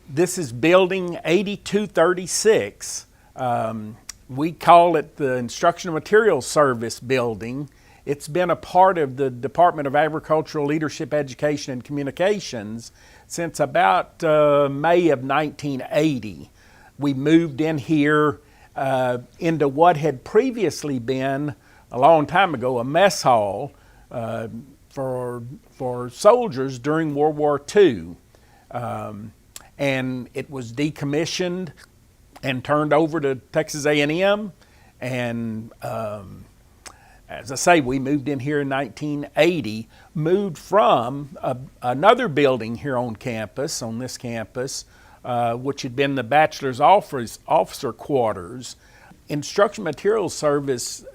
This is building 8236. We call it the Instructional Materials Service building. It's been a part of the Department of Agricultural Leadership, Education, and Communications since about May of 1980. We moved in here into what had previously been, a long time ago, a mess hall for soldiers during World War II. And it was decommissioned and turned over to Texas A&M. And as I say, we moved in here in 1980, moved from another building here on campus, on this campus, which had been the bachelor's officer quarters. Instruction Materials Service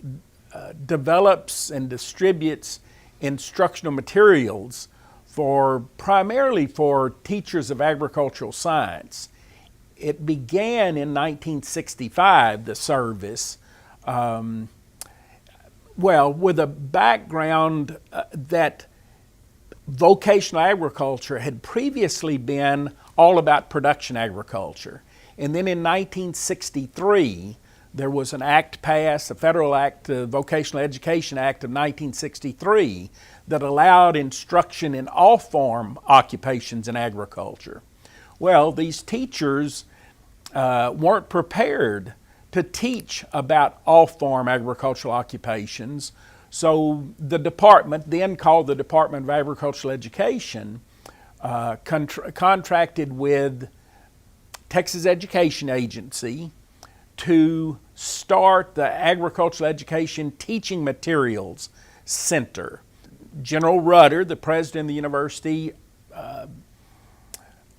develops and distributes instructional materials primarily for teachers of agricultural science. It began in 1965, the service, with a background that vocational agriculture had previously been all about production agriculture. And then in 1963, there was an act passed, a federal act, the Vocational Education Act of 1963, that allowed instruction in all form occupations in agriculture. Well, these teachers weren't prepared to teach about all form agricultural occupations, so the department, then called the Department of Agricultural Education, contracted with Texas Education Agency to start the Agricultural Education Teaching Materials Center. General Rudder, the president of the university,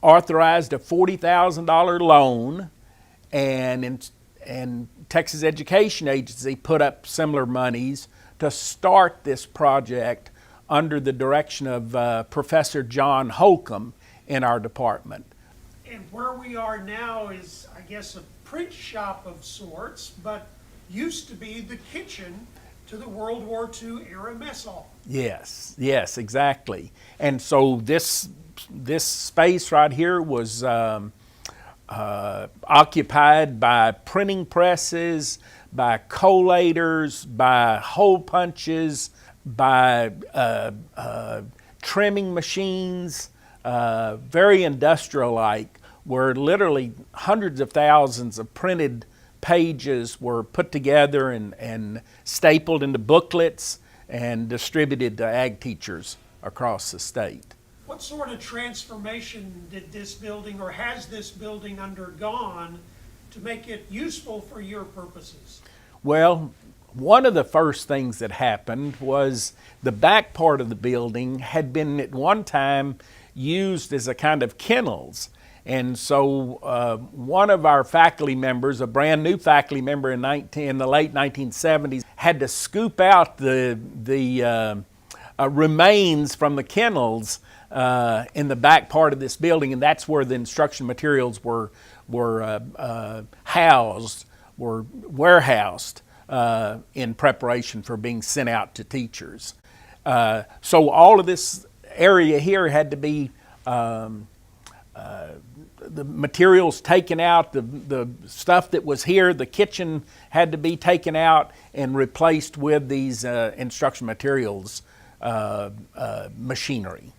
authorized a $40,000 loan, and Texas Education Agency put up similar monies to start this project under the direction of Professor John Holcomb in our department. And where we are now is, I guess, a print shop of sorts, but used to be the kitchen to the World War II era mess hall. Yes, exactly. And so this space right here was occupied by printing presses, by collators, by hole punches, by trimming machines, very industrial-like, where literally hundreds of thousands of printed pages were put together and stapled into booklets and distributed to ag teachers across the state. What sort of transformation did this building, or has this building undergone, to make it useful for your purposes? Well, one of the first things that happened was the back part of the building had been at one time used as a kind of kennels. And so one of our faculty members, a brand new faculty member in the late 1970s, had to scoop out the remains from the kennels in the back part of this building, and that's where the instruction materials were warehoused in preparation for being sent out to teachers. So all of this area here had to be the materials taken out, the stuff that was here, the kitchen had to be taken out and replaced with these instruction materials machinery.